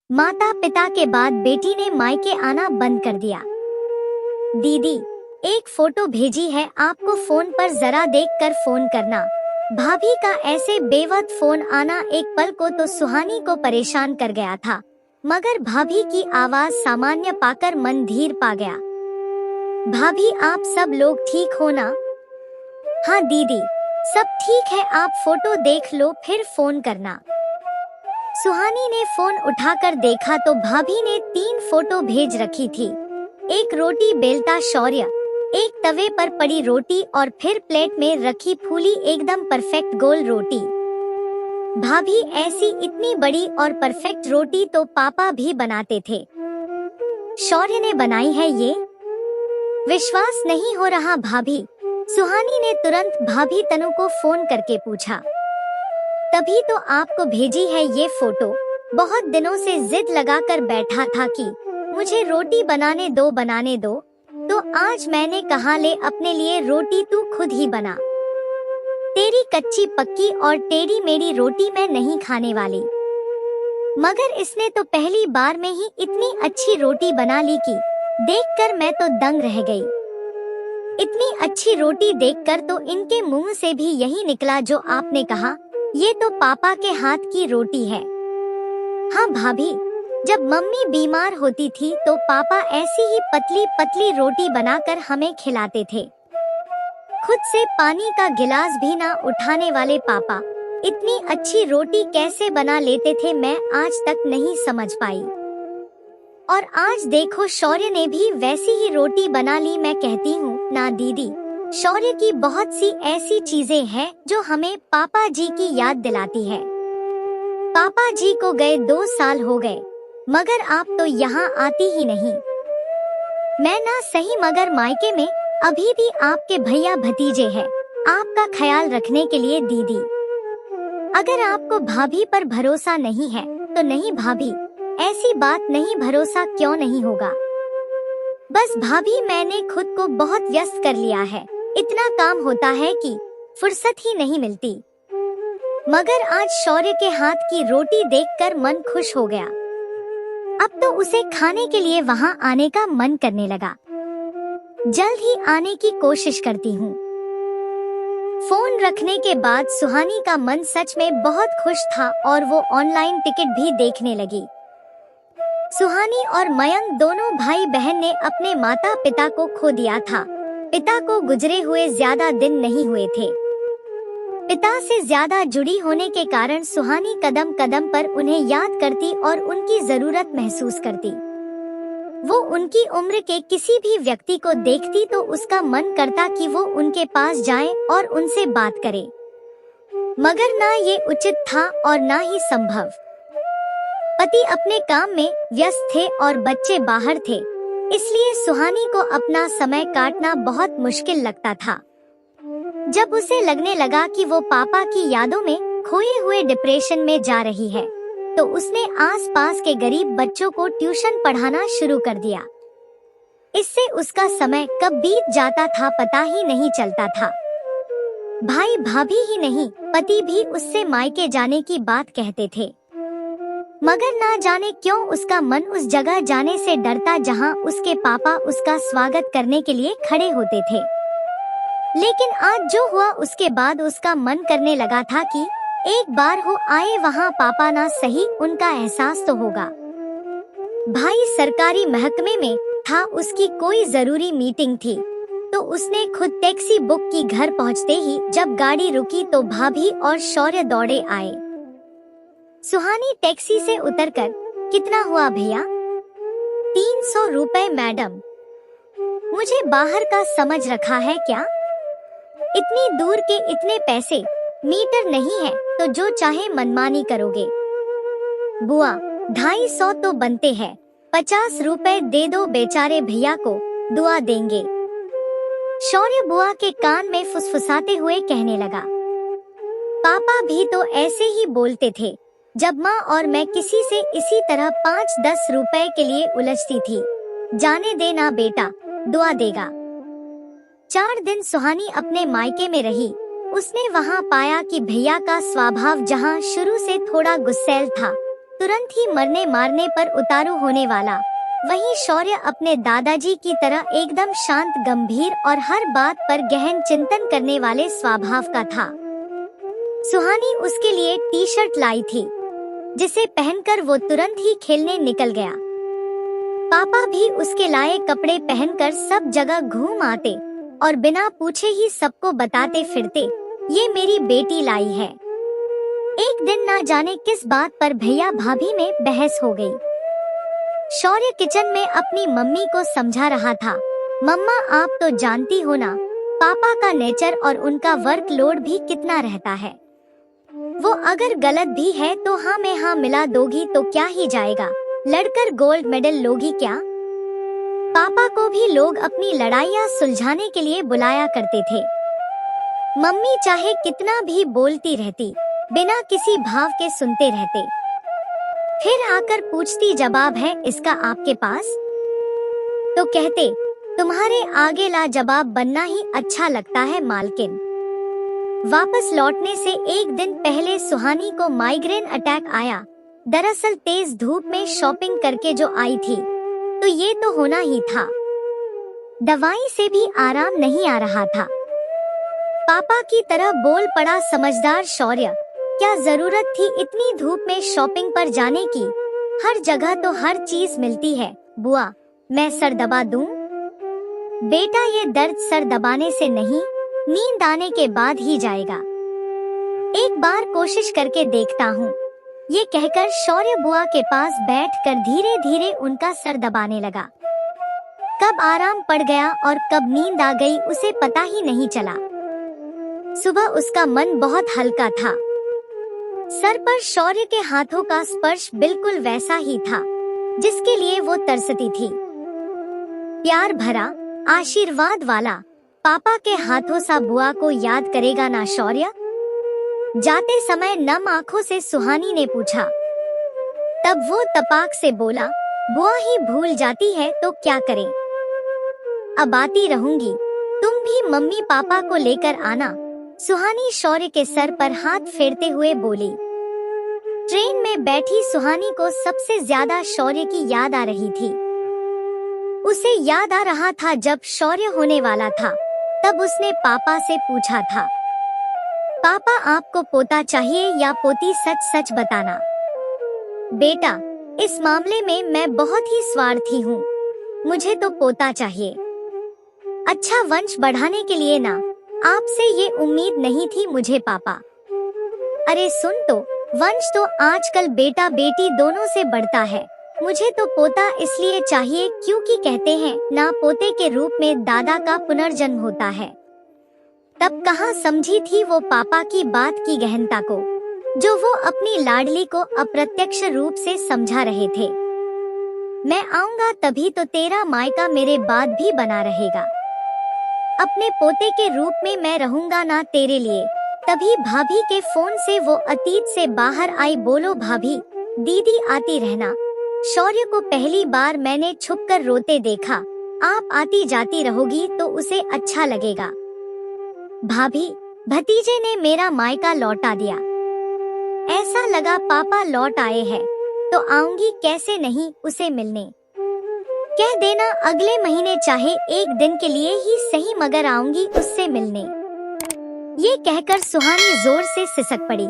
माता पिता के बाद बेटी ने मायके आना बंद कर दिया। दीदी, एक फोटो भेजी है आपको, फोन पर जरा देखकर फोन करना। भाभी का ऐसे बेवक्त फोन आना एक पल को तो सुहानी को परेशान कर गया था, मगर भाभी की आवाज सामान्य पाकर मन धीर पा गया। भाभी, आप सब लोग ठीक हो ना? हाँ दीदी, सब ठीक है, आप फोटो देख लो फिर फोन करना। सुहानी ने फोन उठाकर देखा तो भाभी ने 3 फोटो भेज रखी थी। एक रोटी बेलता शौर्य, एक तवे पर पड़ी रोटी और फिर प्लेट में रखी फूली एकदम परफेक्ट गोल रोटी। भाभी, ऐसी इतनी बड़ी और परफेक्ट रोटी तो पापा भी बनाते थे। शौर्य ने बनाई है ये? विश्वास नहीं हो रहा भाभी। सुहानी ने तुरंत भाभी तनु को फोन करके पूछा। तभी तो आपको भेजी है ये फोटो। बहुत दिनों से जिद लगाकर बैठा था कि मुझे रोटी बनाने दो, तो आज मैंने कहा ले अपने लिए रोटी तू खुद ही बना। तेरी कच्ची पक्की और टेढ़ी मेढ़ी रोटी मैं नहीं खाने वाली। मगर इसने तो पहली बार में ही इतनी अच्छी रोटी बना ली कि देखकर मैं तो दंग रह गई। इतनी अच्छी रोटी देखकर तो इनके मुंह से भी यही निकला जो आपने कहा, ये तो पापा के हाथ की रोटी है। हाँ भाभी, जब मम्मी बीमार होती थी तो पापा ऐसी ही पतली पतली रोटी बनाकर हमें खिलाते थे। खुद से पानी का गिलास भी ना उठाने वाले पापा इतनी अच्छी रोटी कैसे बना लेते थे, मैं आज तक नहीं समझ पाई। और आज देखो शौर्य ने भी वैसी ही रोटी बना ली। मैं कहती हूँ ना दीदी, शौर्य की बहुत सी ऐसी चीजें हैं जो हमें पापा जी की याद दिलाती है। पापा जी को गए 2 साल हो गए, मगर आप तो यहाँ आती ही नहीं। मैं ना सही मगर मायके में अभी भी आपके भैया भतीजे हैं, आपका ख्याल रखने के लिए। दीदी, अगर आपको भाभी पर भरोसा नहीं है तो नहीं भाभी, ऐसी बात नहीं, भरोसा क्यों नहीं होगा। बस भाभी, मैंने खुद को बहुत व्यस्त कर लिया है, इतना काम होता है कि फुर्सत ही नहीं मिलती। मगर आज शौर्य के हाथ की रोटी देखकर मन खुश हो गया। अब तो उसे खाने के लिए वहाँ आने का मन करने लगा। जल्द ही आने की कोशिश करती हूँ। फोन रखने के बाद सुहानी का मन सच में बहुत खुश था और वो ऑनलाइन टिकट भी देखने लगी। सुहानी और मयंक दोनों भाई बहन ने अपने माता पिता को खो दिया था। पिता को गुजरे हुए ज्यादा दिन नहीं हुए थे। पिता से ज्यादा जुड़ी होने के कारण सुहानी कदम कदम पर उन्हें याद करती और उनकी जरूरत महसूस करती। वो उनकी उम्र के किसी भी व्यक्ति को देखती तो उसका मन करता कि वो उनके पास जाए और उनसे बात करे, मगर ना ये उचित था और ना ही संभव। पति अपने काम में व्यस्त थे और बच्चे बाहर थे, इसलिए सुहानी को अपना समय काटना बहुत मुश्किल लगता था। जब उसे लगने लगा कि वो पापा की यादों में खोए हुए डिप्रेशन में जा रही है, तो उसने आसपास के गरीब बच्चों को ट्यूशन पढ़ाना शुरू कर दिया। इससे उसका समय कब बीत जाता था पता ही नहीं चलता था। भाई भाभी ही नहीं, पति भी उससे मायके जाने की बात कहते थे, मगर ना जाने क्यों उसका मन उस जगह जाने से डरता जहां उसके पापा उसका स्वागत करने के लिए खड़े होते थे। लेकिन आज जो हुआ उसके बाद उसका मन करने लगा था कि एक बार हो आए वहां पापा ना सही, उनका एहसास तो होगा। भाई सरकारी महकमे में था, उसकी कोई जरूरी मीटिंग थी तो उसने खुद टैक्सी बुक की। घर पहुंचते ही जब गाड़ी रुकी तो भाभी और शौर्य दौड़े आए। सुहानी टैक्सी से उतरकर, कितना हुआ भैया? 300 रुपए मैडम। मुझे बाहर का समझ रखा है क्या? इतनी दूर के इतने पैसे, मीटर नहीं है तो जो चाहे मनमानी करोगे। बुआ, 250 तो बनते हैं, 50 रुपए दे दो बेचारे भैया को, दुआ देंगे। शौर्य बुआ के कान में फुसफुसाते हुए कहने लगा। पापा भी तो ऐसे ही बोलते थे जब माँ और मैं किसी से इसी तरह 5-10 रुपए के लिए उलझती थी। जाने देना बेटा, दुआ देगा। 4 दिन सुहानी अपने मायके में रही। उसने वहाँ पाया कि भैया का स्वभाव जहाँ शुरू से थोड़ा गुस्सैल था, तुरंत ही मरने मारने पर उतारू होने वाला। वहीं शौर्य अपने दादाजी की तरह एकदम शांत, गंभीर और हर बात पर गहन चिंतन करने वाले स्वभाव का था। सुहानी उसके लिए टी शर्ट लाई थी, जिसे पहनकर वो तुरंत ही खेलने निकल गया। पापा भी उसके लाए कपड़े पहनकर सब जगह घूम आते और बिना पूछे ही सबको बताते फिरते, ये मेरी बेटी लाई है। एक दिन ना जाने किस बात पर भैया भाभी में बहस हो गई। शौर्य किचन में अपनी मम्मी को समझा रहा था, मम्मा आप तो जानती हो ना, पापा का नेचर और उनका वर्कलोड भी कितना रहता है। वो अगर गलत भी है तो हाँ में हाँ मिला दोगी तो क्या ही जाएगा, लड़कर गोल्ड मेडल लोगी क्या। पापा को भी लोग अपनी लड़ाइयाँ सुलझाने के लिए बुलाया करते थे। मम्मी चाहे कितना भी बोलती रहती, बिना किसी भाव के सुनते रहते। फिर आकर पूछती, जवाब है इसका आपके पास? तो कहते, तुम्हारे आगे लाजवाब बनना ही अच्छा लगता है मालकिन। वापस लौटने से एक दिन पहले सुहानी को माइग्रेन अटैक आया। दरअसल तेज धूप में शॉपिंग करके जो आई थी, तो ये तो होना ही था। दवाई से भी आराम नहीं आ रहा था। पापा की तरह बोल पड़ा समझदार शौर्य, क्या जरूरत थी इतनी धूप में शॉपिंग पर जाने की? हर जगह तो हर चीज मिलती है। बुआ, मैं सर दबा दूं? बेटा ये दर्द सर दबाने से नहीं, नींद आने के बाद ही जाएगा। एक बार कोशिश करके देखता हूँ। ये कहकर शौर्य बुआ के पास बैठकर धीरे धीरे उनका सर दबाने लगा। कब आराम पड़ गया और कब नींद आ गई उसे पता ही नहीं चला। सुबह उसका मन बहुत हल्का था। सर पर शौर्य के हाथों का स्पर्श बिल्कुल वैसा ही था जिसके लिए वो तरसती थी। प्यार भरा, आशीर्वाद वाला पापा के हाथों सा बुआ को याद करेगा ना शौर्य? जाते समय नम आंखों से सुहानी ने पूछा। तब वो तपाक से बोला, बुआ ही भूल जाती है तो क्या करें, अब आती रहूंगी, तुम भी मम्मी पापा को लेकर आना। सुहानी शौर्य के सर पर हाथ फेरते हुए बोली। ट्रेन में बैठी सुहानी को सबसे ज्यादा शौर्य की याद आ रही थी। उसे याद आ रहा था जब शौर्य होने वाला था, तब उसने पापा से पूछा था, पापा आपको पोता चाहिए या पोती? सच सच बताना। बेटा, इस मामले में मैं बहुत ही स्वार्थी हूँ, मुझे तो पोता चाहिए। अच्छा वंश बढ़ाने के लिए ना, आपसे ये उम्मीद नहीं थी मुझे पापा। अरे सुन तो, वंश तो आजकल बेटा बेटी दोनों से बढ़ता है। मुझे तो पोता इसलिए चाहिए क्योंकि कहते हैं ना, पोते के रूप में दादा का पुनर्जन्म होता है। तब कहाँ समझी थी वो पापा की बात की गहनता को, जो वो अपनी लाडली को अप्रत्यक्ष रूप से समझा रहे थे। मैं आऊंगा तभी तो तेरा मायका मेरे बाद भी बना रहेगा। अपने पोते के रूप में मैं रहूंगा ना तेरे लिए। तभी भाभी के फोन से वो अतीत से बाहर आई। बोलो भाभी, दीदी आती रहना। शौर्य को पहली बार मैंने छुपकर रोते देखा। आप आती जाती रहोगी तो उसे अच्छा लगेगा। भाभी, भतीजे ने मेरा मायका लौटा दिया। ऐसा लगा पापा लौट आए हैं, तो आऊंगी कैसे नहीं उसे मिलने। कह देना अगले महीने, चाहे एक दिन के लिए ही सही, मगर आऊंगी उससे मिलने। ये कहकर सुहानी जोर से सिसक पड़ी।